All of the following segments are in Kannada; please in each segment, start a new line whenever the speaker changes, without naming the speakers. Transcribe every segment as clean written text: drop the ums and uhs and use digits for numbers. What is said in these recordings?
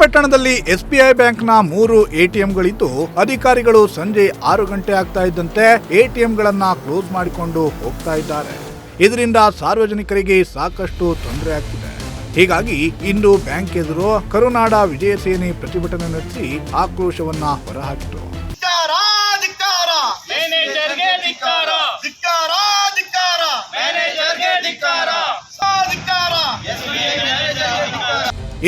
ಪಟ್ಟಣದಲ್ಲಿ ಎಸ್ಬಿಐ ಬ್ಯಾಂಕ್ನ 3 ಎಟಿಎಂಗಳಿದ್ದು ಅಧಿಕಾರಿಗಳು ಸಂಜೆ 6 ಗಂಟೆ ಆಗ್ತಾ ಇದ್ದಂತೆ ಎಟಿಎಂಗಳನ್ನ ಕ್ಲೋಸ್ ಮಾಡಿಕೊಂಡು ಹೋಗ್ತಾ ಇದ್ದಾರೆ. ಇದರಿಂದ ಸಾರ್ವಜನಿಕರಿಗೆ ಸಾಕಷ್ಟು ತೊಂದರೆ ಆಗ್ತಿದೆ. ಹೀಗಾಗಿ ಇಂದು ಬ್ಯಾಂಕ್ ಎದುರು ಕರುನಾಡ ವಿಜಯ ಸೇನೆ ಪ್ರತಿಭಟನೆ ನಡೆಸಿ ಆಕ್ರೋಶವನ್ನ ಹೊರಹಾಕಿತು.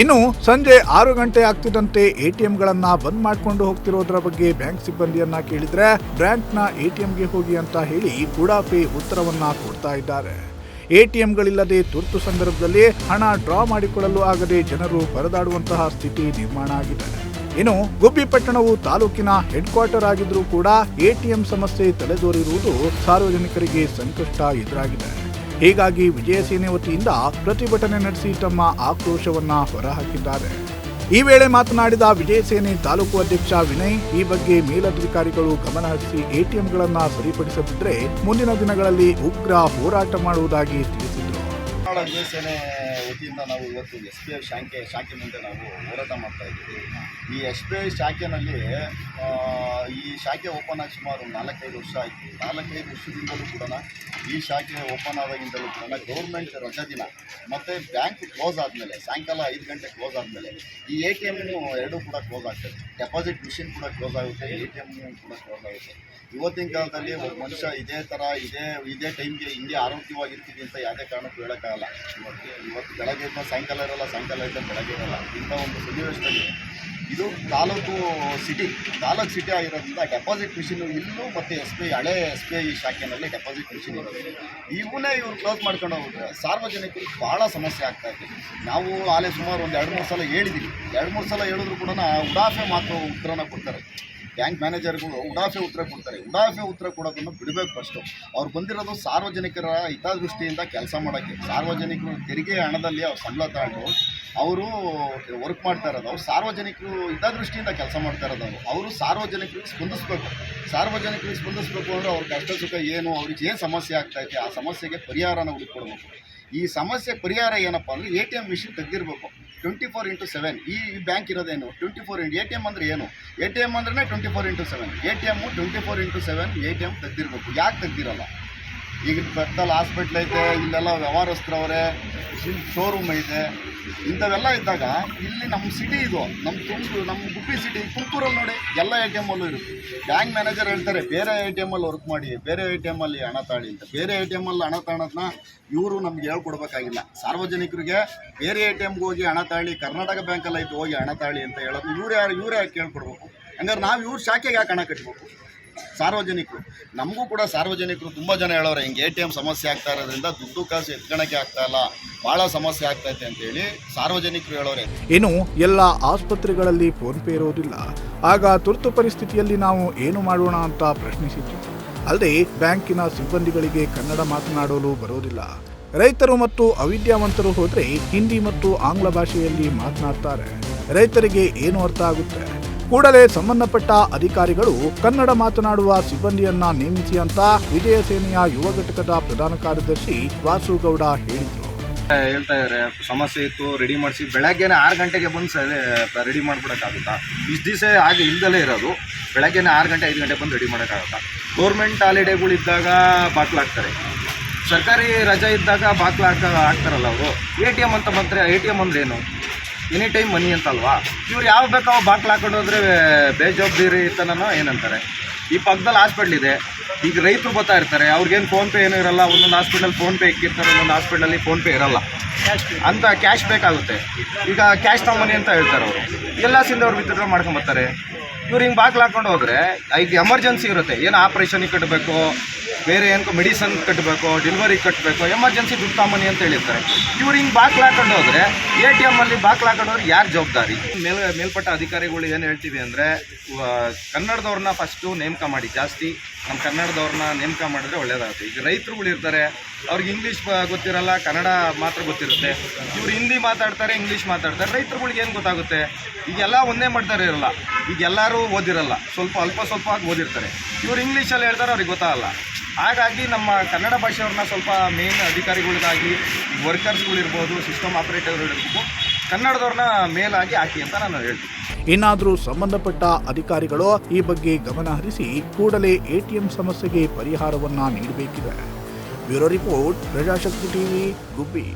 ಇನ್ನು ಸಂಜೆ 6 ಗಂಟೆ ಆಗ್ತಿದ್ದಂತೆ ಎಟಿಎಂಗಳನ್ನ ಬಂದ್ ಮಾಡ್ಕೊಂಡು ಹೋಗ್ತಿರೋದ್ರ ಬಗ್ಗೆ ಬ್ಯಾಂಕ್ ಸಿಬ್ಬಂದಿಯನ್ನ ಕೇಳಿದ್ರೆ ಬ್ಯಾಂಕ್ನ ಎಟಿಎಂಗೆ ಹೋಗಿ ಅಂತ ಹೇಳಿ ಉಡಾಫೆ ಉತ್ತರವನ್ನ ಕೊಡ್ತಾ ಇದ್ದಾರೆ. ಎಟಿಎಂಗಳಿಲ್ಲದೆ ತುರ್ತು ಸಂದರ್ಭದಲ್ಲಿ ಹಣ ಡ್ರಾ ಮಾಡಿಕೊಳ್ಳಲು ಆಗದೆ ಜನರು ಪರದಾಡುವಂತಹ ಸ್ಥಿತಿ ನಿರ್ಮಾಣ ಆಗಿದೆ. ಇನ್ನು ಗುಬ್ಬಿ ಪಟ್ಟಣವು ತಾಲೂಕಿನ ಹೆಡ್ ಕ್ವಾರ್ಟರ್ ಆಗಿದ್ರೂ ಕೂಡ ಎಟಿಎಂ ಸಮಸ್ಯೆ ತಲೆದೋರಿರುವುದು ಸಾರ್ವಜನಿಕರಿಗೆ ಸಂಕಷ್ಟ ಎದುರಾಗಿದೆ. ಹೀಗಾಗಿ ವಿಜಯ ಸೇನೆ ವತಿಯಿಂದ ಪ್ರತಿಭಟನೆ ನಡೆಸಿ ತಮ್ಮ ಆಕ್ರೋಶವನ್ನ ಹೊರಹಾಕಿದ್ದಾರೆ. ಈ ವೇಳೆ ಮಾತನಾಡಿದ ವಿಜಯ ಸೇನೆ ತಾಲೂಕು ಅಧ್ಯಕ್ಷ ವಿನಯ್, ಈ ಬಗ್ಗೆ ಮೇಲಧಿಕಾರಿಗಳು ಗಮನ ಹರಿಸಿ ಎಟಿಎಂಗಳನ್ನ ಸರಿಪಡಿಸದಿದ್ದರೆ ಮುಂದಿನ ದಿನಗಳಲ್ಲಿ ಉಗ್ರ ಹೋರಾಟ ಮಾಡುವುದಾಗಿ ತಿಳಿಸಿದರು.
ವಿಜಯ ಸೇನೆ ವತಿಯಿಂದ ನಾವು ಇವತ್ತು SBI ಶಾಖೆ ಮುಂದೆ ನಾವು ಹೋರಾಟ ಮಾಡ್ತಾ ಇದ್ದೀವಿ. ಈ SBI ಶಾಖೆನಲ್ಲಿ ಈ ಶಾಖೆ ಓಪನ್ ಆಗಿ ಸುಮಾರು 4-5 ವರ್ಷ ಆಯಿತು. 4-5 ವರ್ಷದಿಂದಲೂ ಕೂಡ ಈ ಶಾಖೆ ಓಪನ್ ಆದಾಗಿಂದಲೂ ಕೂಡ ಗೌರ್ಮೆಂಟ್ ರಜಾ ದಿನ ಮತ್ತು ಬ್ಯಾಂಕ್ ಕ್ಲೋಸ್ ಆದಮೇಲೆ ಸಾಯಂಕಾಲ 5 ಗಂಟೆ ಕ್ಲೋಸ್ ಆದಮೇಲೆ ಈ ATM ಎರಡೂ ಕೂಡ ಕ್ಲೋಸ್ ಆಗ್ತದೆ. ಡೆಪಾಸಿಟ್ ಮಿಷಿನ್ ಕೂಡ ಕ್ಲೋಸ್ ಆಗುತ್ತೆ, ATM ಕೂಡ ಕ್ಲೋಸ್ ಆಗುತ್ತೆ. ಇವತ್ತಿನ ಕಾಲದಲ್ಲಿ ಒಬ್ಬ ಮನುಷ್ಯ ಇದೇ ಥರ ಇದೇ ಟೈಮ್ಗೆ ಹಿಂಗೆ ಆರೋಗ್ಯವಾಗಿರ್ತೀವಿ ಅಂತ ಯಾವುದೇ ಕಾರಣಕ್ಕೂ ಹೇಳೋಕ್ಕಾಗಲ್ಲ. ಇವತ್ತು ಬೆಳಗ್ಗೆ ಇದ್ದ ಸಾಯಂಕಾಲ ಇರೋಲ್ಲ, ಸಾಯಂಕಾಲ ಇದ್ದ ಬೆಳಗ್ಗೆ ಇರೋಲ್ಲ. ಇಂಥ ಒಂದು ಸನ್ನಿವೇಶದಲ್ಲಿ ಇದು ತಾಲೂಕು ಸಿಟಿ ಆಗಿರೋದ್ರಿಂದ ಡೆಪಾಸಿಟ್ ಮಿಷಿನ್ ಇಲ್ಲೂ ಮತ್ತು ಹಳೆ SBI ಶಾಖೆಯಲ್ಲಿ ಡೆಪಾಸಿಟ್ ಮಿಷಿನ್ ಇರೋದು. ಇವನ್ನೇ ಇವ್ರು ಕ್ಲೋಸ್ ಮಾಡ್ಕೊಂಡು ಹೋಗಿದ್ರೆ ಸಾರ್ವಜನಿಕರಿಗೆ ಭಾಳ ಸಮಸ್ಯೆ ಆಗ್ತಾಯಿದೆ. ನಾವು ಆಲೇ ಸುಮಾರು ಒಂದು 2-3 ಸಲ ಹೇಳಿದ್ದೀವಿ. 2-3 ಸಲ ಹೇಳಿದ್ರು ಕೂಡ ಉಡಾಫೆ ಮಾತು ಉತ್ತರನ ಕೊಡ್ತಾರೆ. ಬ್ಯಾಂಕ್ ಮ್ಯಾನೇಜರ್ಗಳು ಉಡಾಫೆ ಉತ್ತರ ಕೊಡ್ತಾರೆ. ಉಡಾಫೆ ಉತ್ತರ ಕೊಡೋದನ್ನು ಬಿಡಬೇಕು. ಫಸ್ಟು ಅವ್ರು ಬಂದಿರೋದು ಸಾರ್ವಜನಿಕರ ಹಿತದೃಷ್ಟಿಯಿಂದ ಕೆಲಸ ಮಾಡೋಕ್ಕೆ. ಸಾರ್ವಜನಿಕರು ತೆರಿಗೆ ಹಣದಲ್ಲಿ ಅವ್ರು ಸಂಬಳ ತಗೊಂಡು ಅವರು ವರ್ಕ್ ಮಾಡ್ತಾ ಇರೋದು. ಅವ್ರು ಸಾರ್ವಜನಿಕರು ಹಿತದೃಷ್ಟಿಯಿಂದ ಕೆಲಸ ಮಾಡ್ತಾ ಇರೋದು. ಅವರು ಸಾರ್ವಜನಿಕರಿಗೆ ಸ್ಪಂದಿಸಬೇಕು. ಸಾರ್ವಜನಿಕರಿಗೆ ಸ್ಪಂದಿಸಬೇಕು ಅಂದರೆ ಅವ್ರ ಕಷ್ಟ ಸುಖ ಏನು, ಅವ್ರಿಗೆ ಏನು ಸಮಸ್ಯೆ ಆಗ್ತಾಯಿದೆ ಆ ಸಮಸ್ಯೆಗೆ ಪರಿಹಾರನ ಹುಡುಕೊಡ್ಬೇಕು. ಈ ಸಮಸ್ಯೆ ಪರಿಹಾರ ಏನಪ್ಪ ಅಂದರೆ ATM ಮಿಷಿನ್ ತೆಗೆದಿರಬೇಕು 24/7. ಈ ಬ್ಯಾಂಕ್ ಇರೋದೇನು 24 ATM ಅಂದರೆ ಏನು? ATM ಅಂದ್ರೆ 24/7. ATM 24/7 ATM ತೆಗೆದಿರಬೇಕು. ಯಾಕೆ ತೆಗೆದಿರಲ್ಲ? ಈಗ ಪಕ್ಕದಲ್ಲಿ ಹಾಸ್ಪಿಟ್ಲ್ ಐತೆ, ಇಲ್ಲೆಲ್ಲ ವ್ಯವಹಾರಸ್ಥರವರೇ, ಶೋರೂಮ್ ಐತೆ. ಇಂಥವೆಲ್ಲ ಇದ್ದಾಗ ಇಲ್ಲಿ ನಮ್ಮ ಸಿಟಿ ಇದು, ನಮ್ಮ ಗುಬ್ಬಿ ಸಿಟಿ ತುಮಕೂರಲ್ಲಿ ನೋಡಿ ಎಲ್ಲ ATM ಇರುತ್ತೆ. ಬ್ಯಾಂಕ್ ಮ್ಯಾನೇಜರ್ ಹೇಳ್ತಾರೆ ಬೇರೆ ATM ವರ್ಕ್ ಮಾಡಿ, ಬೇರೆ ATM ಹಣ ತಾಳಿ ಅಂತ. ಬೇರೆ ATM ಹಣ ತಾಣೋದನ್ನ ಇವರು ನಮ್ಗೆ ಹೇಳ್ಕೊಡ್ಬೇಕಾಗಿಲ್ಲ. ಸಾರ್ವಜನಿಕರಿಗೆ ಬೇರೆ ATMಗೆ ಹೋಗಿ ಹಣ ತಾಳಿ, ಕರ್ನಾಟಕ ಬ್ಯಾಂಕಲ್ಲಿ ಐತೆ ಹೋಗಿ ಹಣ ತಾಳಿ ಅಂತ ಹೇಳೋದು ಇವರೇ ಕೇಳ್ಕೊಡ್ಬೇಕು. ಹಂಗಾರೆ ನಾವು ಇವ್ರ ಶಾಖೆಗೆ ಯಾಕೆ ಹಣ ಕಟ್ಟಬೇಕು? ಸಾರ್ವಜನಿಕರು ನಮಗೂ ಕೂಡ ಸಾರ್ವಜನಿಕರು ತುಂಬ ಜನ ಹೇಳೋರೆ ಹಿಂಗೆ ATM ಸಮಸ್ಯೆ ಆಗ್ತಾ ಇರೋದ್ರಿಂದ ದುಡ್ಡು ಕಾಸು ಎತ್ಕೊಳಕ್ಕೆ ಆಗ್ತಾ ಇಲ್ಲ, ಭಾಳ ಸಮಸ್ಯೆ ಆಗ್ತೈತೆ ಅಂತೇಳಿ ಸಾರ್ವಜನಿಕರು ಹೇಳೋರೆ.
ಇನ್ನು ಎಲ್ಲ ಆಸ್ಪತ್ರೆಗಳಲ್ಲಿ ಫೋನ್ ಪೇ ಇರೋದಿಲ್ಲ. ಆಗ ತುರ್ತು ಪರಿಸ್ಥಿತಿಯಲ್ಲಿ ನಾವು ಏನು ಮಾಡೋಣ ಅಂತ ಪ್ರಶ್ನಿಸಿದ್ವಿ. ಅಲ್ಲದೆ ಬ್ಯಾಂಕಿನ ಸಿಬ್ಬಂದಿಗಳಿಗೆ ಕನ್ನಡ ಮಾತನಾಡಲು ಬರೋದಿಲ್ಲ. ರೈತರು ಮತ್ತು ಅವಿದ್ಯಾವಂತರು ಹೋದರೆ ಹಿಂದಿ ಮತ್ತು ಆಂಗ್ಲ ಭಾಷೆಯಲ್ಲಿ ಮಾತನಾಡ್ತಾರೆ. ರೈತರಿಗೆ ಏನು ಅರ್ಥ ಆಗುತ್ತೆ? ಕೂಡಲೇ ಸಂಬಂಧಪಟ್ಟ ಅಧಿಕಾರಿಗಳು ಕನ್ನಡ ಮಾತನಾಡುವ ಸಿಬ್ಬಂದಿಯನ್ನ ನೇಮಿಸಿ ಅಂತ ವಿಜಯ ಸೇನೆಯ ಯುವ ಘಟಕದ ಪ್ರಧಾನ ಕಾರ್ಯದರ್ಶಿ ವಾಸುಗೌಡ ಹೇಳಿದರು.
ಹೇಳ್ತಾ ಇದ್ದಾರೆ ಸಮಸ್ಯೆ ಇತ್ತು, ರೆಡಿ ಮಾಡಿಸಿ ಬೆಳಗ್ಗೆನೇ 6 ಗಂಟೆಗೆ ಬಂದು ರೆಡಿ ಮಾಡ್ಬಿಡೋಕ್ಕಾಗುತ್ತಾ? ಇಷ್ಟು ದಿವಸ ಹಾಗೆ ಇಲ್ದಲೇ ಇರೋದು. ಬೆಳಗ್ಗೆನೇ 6 ಗಂಟೆ 5 ಗಂಟೆ ಬಂದು ರೆಡಿ ಮಾಡೋಕ್ಕಾಗುತ್ತಾ? ಗೌರ್ಮೆಂಟ್ ಹಾಲಿಡೇಗಳಿದ್ದಾಗ ಬಾಕ್ಲು ಹಾಕ್ತಾರೆ, ಸರ್ಕಾರಿ ರಜೆ ಇದ್ದಾಗ ಬಾಕ್ಲು ಹಾಕ್ತಾರಲ್ಲ ಅವರು. ATM ಅಂತ ಬಂದರೆ ATM ಅಂದ್ರೆ ಏನು? ಎನಿ ಟೈಮ್ ಮನಿ ಅಂತಲ್ವಾ? ಇವ್ರು ಯಾವ ಬೇಕೋ ಬಾಕ್ಲು ಹಾಕೊಂಡು ಹೋದರೆ ಬೇಜವಾಬ್ದಾರಿ ತನೋ ಏನಂತಾರೆ. ಈ ಪಕ್ಕದಲ್ಲಿ ಹಾಸ್ಪಿಟ್ಲ್ ಇದೆ, ಈಗ ರೈತರು ಬರ್ತಾ ಇರ್ತಾರೆ, ಅವ್ರಿಗೇನು ಫೋನ್ಪೇ ಏನೂ ಇರೋಲ್ಲ. ಒಂದೊಂದು ಹಾಸ್ಪಿಟಲ್ ಫೋನ್ಪೇ ಇಕ್ಕಿರ್ತಾರೆ, ಒಂದೊಂದು ಹಾಸ್ಪಿಟಲಲ್ಲಿ ಫೋನ್ಪೇ ಇರೋಲ್ಲ ಅಂತ ಕ್ಯಾಶ್ ಬೇಕಾಗುತ್ತೆ. ಈಗ ಕ್ಯಾಶ್ ತಗೊಂಬನಿ ಅಂತ ಹೇಳ್ತಾರೆ ಅವರು. ಎಲ್ಲ ಸಿಂದವ್ರು ವಿತ್ಡ್ರಾ ಮಾಡ್ಕೊಂಬರ್ತಾರೆ. ಇವ್ರು ಹಿಂಗೆ ಬಾಕ್ಲು ಹಾಕೊಂಡು ಹೋದರೆ ಈಗ ಎಮರ್ಜೆನ್ಸಿ ಇರುತ್ತೆ, ಏನು ಆಪ್ರೇಷನಿಗೆ ಕಟ್ಟಬೇಕು, ಬೇರೆ ಏನಕ್ಕೂ ಮೆಡಿಸನ್ ಕಟ್ಟಬೇಕು, ಡೆಲಿವರಿ ಕಟ್ಟಬೇಕು, ಎಮರ್ಜೆನ್ಸಿ ದುಡ್ಡು ತಗೊಂಬನಿ ಅಂತ ಹೇಳಿರ್ತಾರೆ. ಇವ್ರು ಹಿಂಗೆ ಬಾಕ್ಲು ಹಾಕೊಂಡು ಹೋದರೆ ATM ಬಾಕ್ಲು ಹಾಕೊಂಡು ಹೋದ್ರೆ ಯಾರು ಜವಾಬ್ದಾರಿ? ಮೇಲ್ಪಟ್ಟ ಅಧಿಕಾರಿಗಳು ಏನು ಹೇಳ್ತೀವಿ ಅಂದರೆ ಕನ್ನಡದವ್ರನ್ನ ಫಸ್ಟು ನೇಮಕ ಮಾಡಿ. ಜಾಸ್ತಿ ನಮ್ಮ ಕನ್ನಡದವ್ರನ್ನ ನೇಮಕ ಮಾಡಿದ್ರೆ ಒಳ್ಳೇದಾಗುತ್ತೆ. ಈಗ ರೈತರುಗಳು ಇರ್ತಾರೆ, ಅವ್ರಿಗೆ ಇಂಗ್ಲೀಷ್ ಗೊತ್ತಿರಲ್ಲ, ಕನ್ನಡ ಮಾತ್ರ ಗೊತ್ತಿರುತ್ತೆ. ಇವ್ರು ಹಿಂದಿ ಮಾತಾಡ್ತಾರೆ, ಇಂಗ್ಲೀಷ್ ಮಾತಾಡ್ತಾರೆ. ರೈತರುಗಳಿಗೆ ಏನು ಗೊತ್ತಾಗುತ್ತೆ? ಈಗೆಲ್ಲ ಒಂದೇ ಮಾಡ್ತಾರೆ ಇರಲ್ಲ. ಈಗ ಎಲ್ಲರೂ ಓದಿರಲ್ಲ, ಅಲ್ಪ ಸ್ವಲ್ಪ ಓದಿರ್ತಾರೆ. ಇವ್ರು ಇಂಗ್ಲೀಷಲ್ಲಿ ಹೇಳ್ತಾರೆ, ಅವ್ರಿಗೆ ಗೊತ್ತಾಗಲ್ಲ. ಹಾಗಾಗಿ ನಮ್ಮ ಕನ್ನಡ ಭಾಷೆಯವ್ರನ್ನ ಸ್ವಲ್ಪ ಮೇನ್ ಅಧಿಕಾರಿಗಳಿಗಾಗಿ ವರ್ಕರ್ಸ್ಗಳಿರ್ಬೋದು, ಸಿಸ್ಟಮ್ ಆಪ್ರೇಟರ್ಗಳಿರ್ಬೋದು, ಕನ್ನಡದವ್ರನ್ನ ಮೇಲಾಗಿ ಹಾಕಿ ಅಂತ ನಾನು ಹೇಳ್ತೀನಿ.
ಇನ್ನಾದರೂ ಸಂಬಂಧಪಟ್ಟ ಅಧಿಕಾರಿಗಳು ಈ ಬಗ್ಗೆ ಗಮನ ಹರಿಸಿ ಕೂಡಲೇ ಎಟಿಎಂ ಸಮಸ್ಯೆಗೆ ಪರಿಹಾರವನ್ನ ನೀಡಬೇಕಿದೆ. ಬ್ಯೂರೋ ರಿಪೋರ್ಟ್, ಪ್ರಜಾಶಕ್ತಿ ಟಿವಿ, ಗುಬ್ಬಿ.